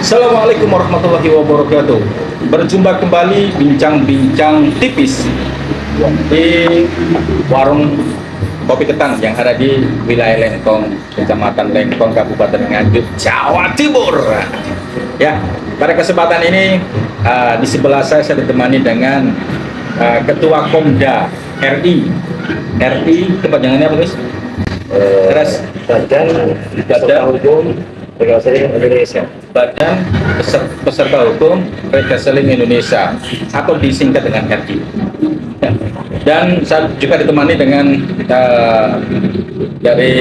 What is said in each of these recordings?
Assalamualaikum warahmatullahi wabarakatuh. Berjumpa kembali bincang-bincang tipis di warung kopi Ketang yang ada di wilayah Lengkong, Kecamatan Lengkong, Kabupaten Nganjuk, Jawa Timur. Ya, pada kesempatan ini di sebelah saya ditemani dengan Ketua Komda RI kepanjangannya apa guys? Badan Hukum Rekeseling Indonesia. Badan Peserta Hukum Rekeseling Indonesia atau disingkat dengan RI. Ya. Dan saya juga ditemani dengan dari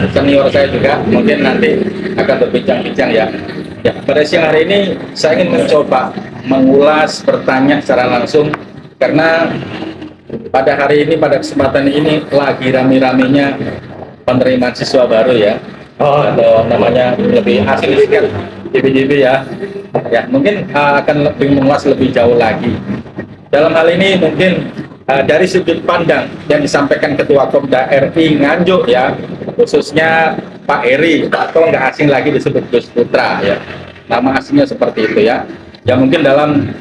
senior saya juga, mungkin nanti akan berbincang-bincang ya. Ya, pada siang hari ini saya ingin mencoba mengulas, bertanya secara langsung karena pada hari ini, pada kesempatan ini lagi rame-ramenya penerimaan siswa baru ya. Atau namanya lebih asli kan JB ya. Ya, mungkin akan lebih mengulas lebih jauh lagi. Dalam hal ini mungkin dari sudut pandang yang disampaikan Ketua Komda RI Nganjuk ya, khususnya Pak Eri, atau nggak asing lagi disebut Gus Putra ya. Nama aslinya seperti itu ya. Ya mungkin dalam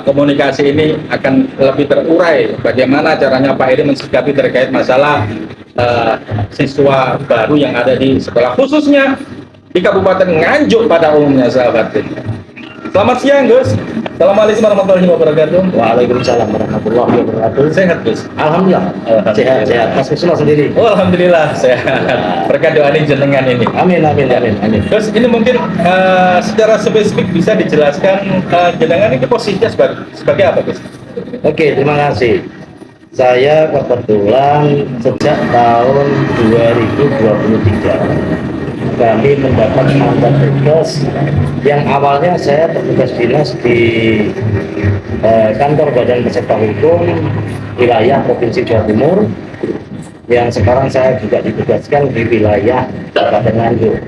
komunikasi ini akan lebih terurai bagaimana caranya Pak Eri mensikapi terkait masalah siswa baru yang ada di sekolah, khususnya di Kabupaten Nganjuk pada umumnya, sahabat. Selamat siang, Gus. Assalamualaikum warahmatullahi wabarakatuh. Waalaikumsalam warahmatullahi wabarakatuh. Sehat, Gus? Alhamdulillah. Sehat. Mas Kusuma sendiri. Oh, alhamdulillah sehat. Berkat doa ini jenengan ini. Amin. Gus, ini mungkin secara spesifik bisa dijelaskan jenengan ini posisinya sebagai apa, Gus? Oke, terima kasih. Saya kebetulan sejak tahun 2023 kami mendapat mandat tugas yang awalnya saya bertugas dinas di kantor Badan Peserta Hukum wilayah Provinsi Jawa Timur, yang sekarang saya juga ditugaskan di wilayah Kabupaten Nganjuk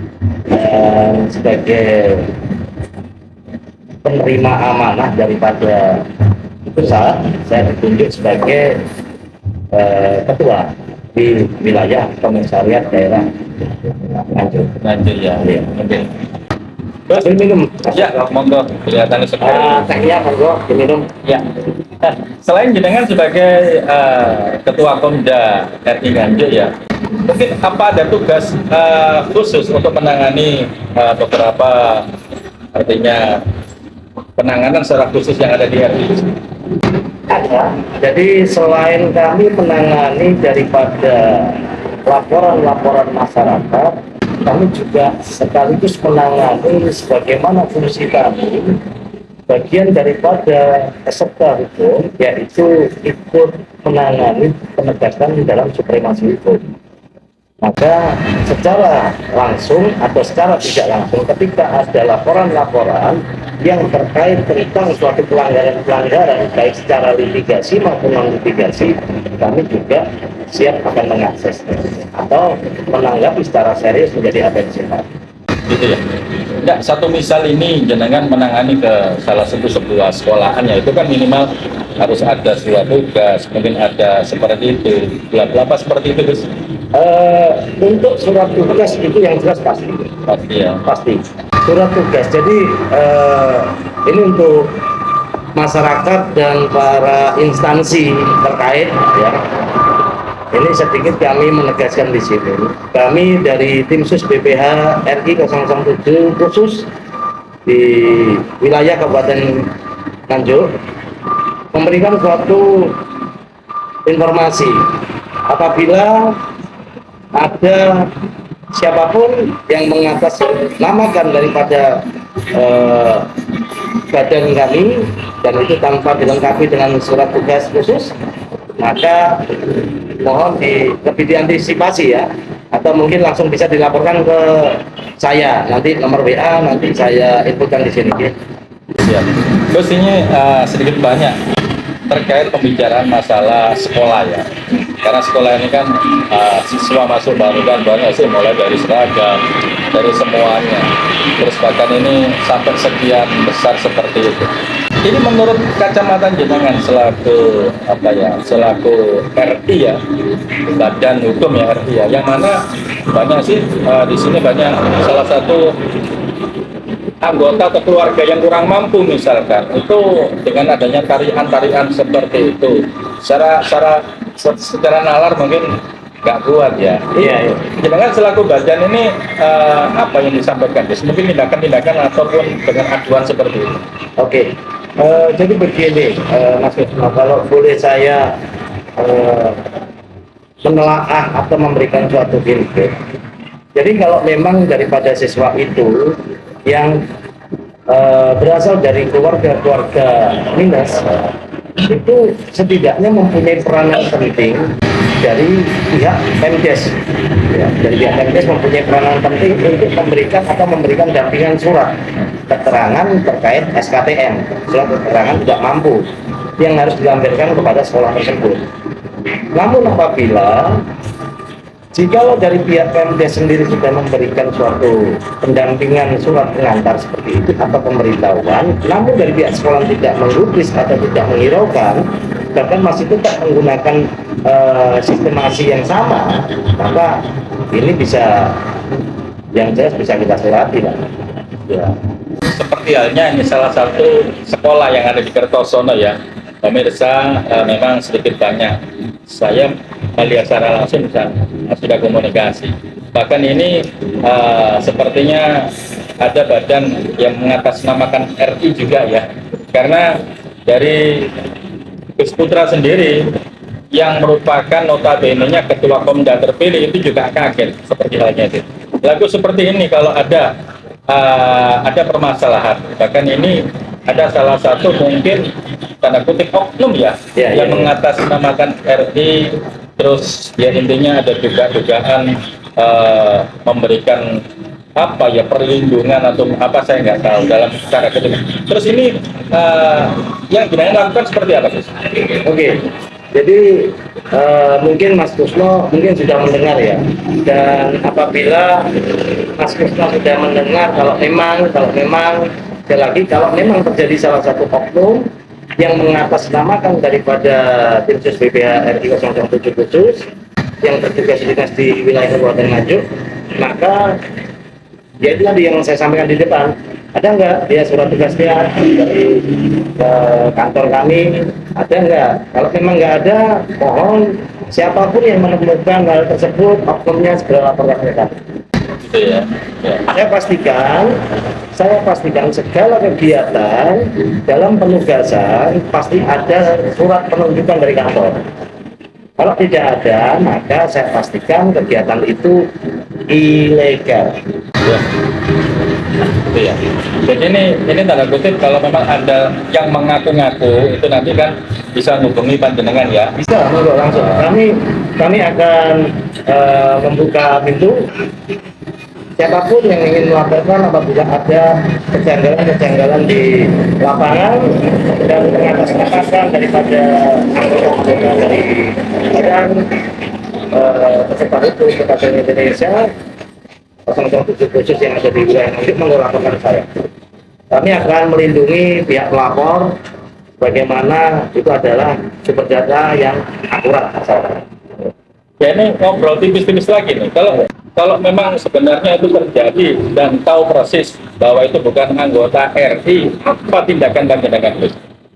sebagai penerima amanah daripada pusat. Saya ditunjuk sebagai ketua di wilayah komisariat daerah Nganjuk ya. Oke. Terus minum Ya, monggo. Kelihatannya sekali. tehnya monggo diminum. Ya. Nah, selain jenengan sebagai Ketua Komda RI Nganjuk ya, mungkin apa ada tugas khusus untuk menangani beberapa, artinya penanganan secara khusus yang ada di RI? Ada. Jadi selain kami menangani daripada laporan-laporan masyarakat, kami juga sekaligus menangani sebagaimana fungsi kami bagian daripada peserta hukum, yaitu ikut menangani penegakan dalam supremasi hukum. Maka secara langsung atau secara tidak langsung, ketika ada laporan-laporan yang terkait tentang suatu pelanggaran baik secara litigasi maupun non litigasi, kami juga siap akan mengakses atau menanggapi secara serius menjadi atensi. Gitu ya. Enggak, satu misal ini jenengan menangani ke salah satu sebuah sekolahan ya, itu kan minimal harus ada surat tugas, mungkin ada seperti itu, bla seperti itu, Gus. Untuk surat tugas itu yang jelas pasti Ya. pasti surat tugas. Jadi ini untuk masyarakat dan para instansi terkait ya. Ini sedikit kami menegaskan di sini. Kami dari tim sus BPH RI 007 khusus di wilayah Kabupaten Nganjuk memberikan suatu informasi apabila ada siapapun yang mengatasnamakan daripada badan kami dan itu tanpa dilengkapi dengan surat tugas khusus, maka mohon lebih diantisipasi ya, atau mungkin langsung bisa dilaporkan ke saya, nanti nomor WA nanti saya infokan di sini ya. Ya. Terus ini sedikit banyak terkait pembicaraan masalah sekolah ya, karena sekolah ini kan siswa masuk baru kan banyak sih, mulai dari seragam, dari semuanya, terus bahkan ini sampai sekian besar seperti itu. Ini menurut kacamata jenengan selaku selaku RI ya, Badan Hukum ya RI ya, yang mana banyak sih di sini banyak salah satu anggota atau keluarga yang kurang mampu misalkan, itu dengan adanya tarian-tarian seperti itu secara nalar mungkin nggak kuat ya. Iya, iya. Jangan selaku badan ini apa yang disampaikan, Des? Mungkin tindakan-tindakan ataupun dengan aduan seperti itu. Oke. Jadi begini, Mas Wisnu, kalau boleh saya menelaah atau memberikan suatu input. Jadi kalau memang daripada siswa itu yang berasal dari keluarga-keluarga minus, itu setidaknya mempunyai peranan penting dari pihak Pemdes. Ya, dari pihak Pemdes mempunyai peranan penting untuk memberikan dampingan surat keterangan terkait SKTM, surat keterangan tidak mampu, yang harus dilampirkan kepada sekolah tersebut. Namun apabila jikalau dari pihak Pemdes sendiri sudah memberikan suatu pendampingan surat pengantar seperti itu atau pemberitahuan, namun dari pihak sekolah tidak menggubris atau tidak menghiraukan, bahkan masih tetap menggunakan sistemasi yang sama, maka ini bisa, yang jelas bisa kita surati lah. Ya. Seperti halnya ini salah satu sekolah yang ada di Kertosono ya, pemirsa, memang sedikit banyak saya melihat secara langsung sudah komunikasi. Bahkan ini sepertinya ada badan yang mengatasnamakan RI juga ya, karena dari Gus Putra sendiri yang merupakan notabene-nya ketua Komda terpilih itu juga kaget seperti halnya itu. Lagu seperti ini kalau ada permasalahan, bahkan ini ada salah satu mungkin tanda kutip oknum ya, yang mengatasnamakan RI, terus ya intinya ada juga dugaan memberikan apa ya perlindungan atau apa saya nggak tahu dalam cara kedua. Terus ini yang Ginanjar lakukan seperti apa sih? Oke. Jadi mungkin Mas Kusno mungkin sudah mendengar ya, dan apabila Mas Kusno sudah mendengar, kalau memang sekali lagi, kalau memang terjadi salah satu oknum yang mengatasnamakan daripada tim sus BPH RI 007 khusus yang bertugas dinas di wilayah Kabupaten Nganjuk, maka ya itu tadi yang saya sampaikan di depan, ada nggak dia surat tugasnya dari kantor kami, ada nggak? Kalau memang nggak ada, mohon siapapun yang menemukan hal tersebut, oknumnya segera laporkan ke kami. Ya. Saya pastikan segala kegiatan dalam penugasan pasti ada surat penunjukan dari kantor. Kalau tidak ada, maka saya pastikan kegiatan itu ilegal. Ya. Itu ya. Jadi ini tanda kutip kalau memang ada yang mengaku-ngaku itu nanti kan bisa menghubungi panjenengan ya. Bisa, monggo langsung. Kami akan membuka pintu. Siapapun yang ingin melaporkan apabila ada kejanggalan di lapangan dan mengatasnamakan daripada anggota dari badan peserta hukum Republik Indonesia 007 khusus yang ada di wilayah Nganjuk, melaporkan saya. Kami akan melindungi pihak pelapor, bagaimana itu adalah sumber data yang akurat asalnya. Ya ini ngobrol tipis-tipis lagi nih. Kalau memang sebenarnya itu terjadi dan tahu persis bahwa itu bukan anggota RI, apa tindakan panjenengan?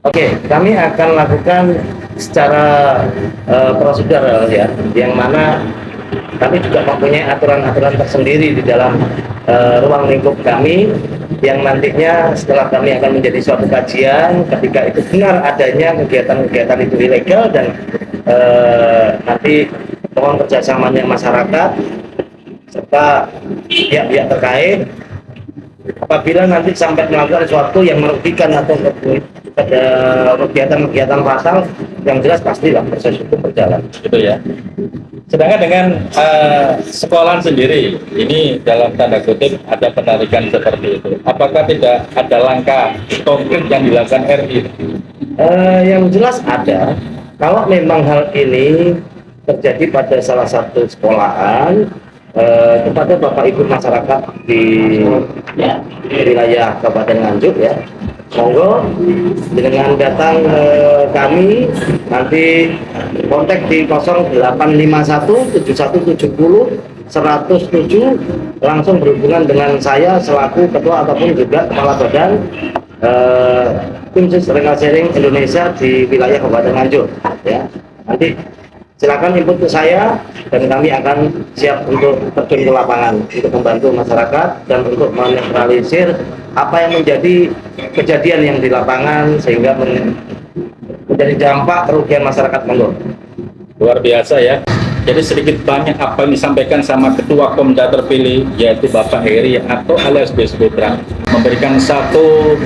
Oke, kami akan lakukan secara prosedural ya, yang mana kami juga mempunyai aturan-aturan tersendiri di dalam ruang lingkup kami, yang nantinya setelah kami akan menjadi suatu kajian, ketika itu benar adanya kegiatan-kegiatan itu ilegal dan nanti mohon kerjasamanya masyarakat serta pihak-pihak terkait. Apabila nanti sampai melakukan sesuatu yang merugikan atau pada kegiatan-kegiatan pasal, yang jelas pastilah proses hukum berjalan. Gitu ya. Sedangkan dengan sekolahan sendiri, ini dalam tanda kutip ada penarikan seperti itu. Apakah tidak ada langkah konkret yang dilakukan RI? Yang jelas ada. Kalau memang hal ini terjadi pada salah satu sekolahan, kepada Bapak Ibu masyarakat di wilayah Kabupaten Nganjuk ya, monggo dengan datang kami, nanti kontak di 0851 7170 107 langsung berhubungan dengan saya selaku ketua ataupun juga kepala badan tim sus sharing Indonesia di wilayah Kabupaten Nganjuk ya. Nanti silakan input ke saya dan kami akan siap untuk terjun ke lapangan untuk membantu masyarakat dan untuk menetralisir apa yang menjadi kejadian yang di lapangan sehingga menjadi dampak kerugian masyarakat. Monggo. Luar biasa ya. Jadi sedikit banyak apa yang disampaikan sama Ketua Komda terpilih yaitu Bapak Heri atau alias Bes Putra memberikan satu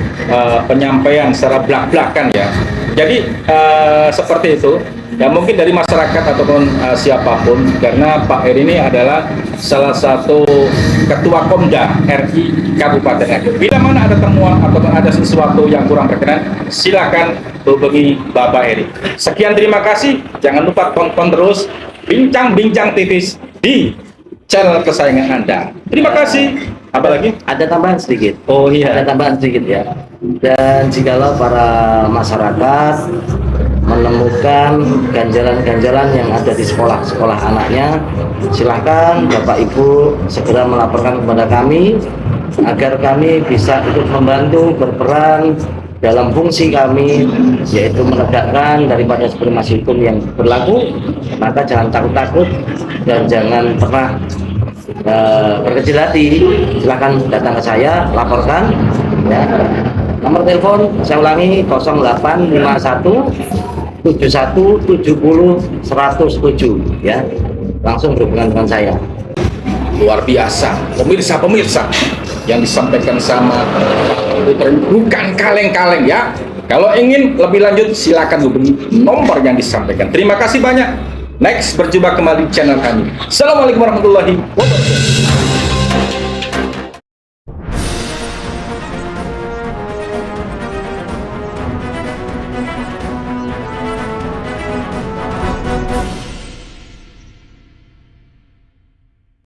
penyampaian secara belak-belakan ya. Jadi seperti itu ya, mungkin dari masyarakat ataupun siapapun, karena Pak Heri ini adalah salah satu Ketua Komda RI Kabupaten Nganjuk. Bila mana ada temuan ataupun ada sesuatu yang kurang berkenan, silakan hubungi Bapak Heri. Sekian, terima kasih. Jangan lupa tonton terus Bincang-Bincang TV di channel kesayangan Anda. Terima kasih. Apalagi? Ada tambahan sedikit. Oh iya. Ada tambahan sedikit ya. Dan jikalau para masyarakat menemukan ganjalan-ganjalan yang ada di sekolah-sekolah anaknya, silahkan Bapak Ibu segera melaporkan kepada kami agar kami bisa ikut membantu berperan dalam fungsi kami, yaitu menegakkan daripada supremasi hukum yang berlaku. Maka jangan takut-takut dan jangan pernah berkecil hati. Silahkan datang ke saya, laporkan ya. Nomor telepon saya ulangi 0851 71 70 107 ya. Langsung berhubungan dengan saya. Luar biasa, pemirsa yang disampaikan sama bukan kaleng-kaleng ya. Kalau ingin lebih lanjut silakan hubungi nomor yang disampaikan. Terima kasih banyak. Next, berjumpa kembali di channel kami. Assalamualaikum warahmatullahi wabarakatuh.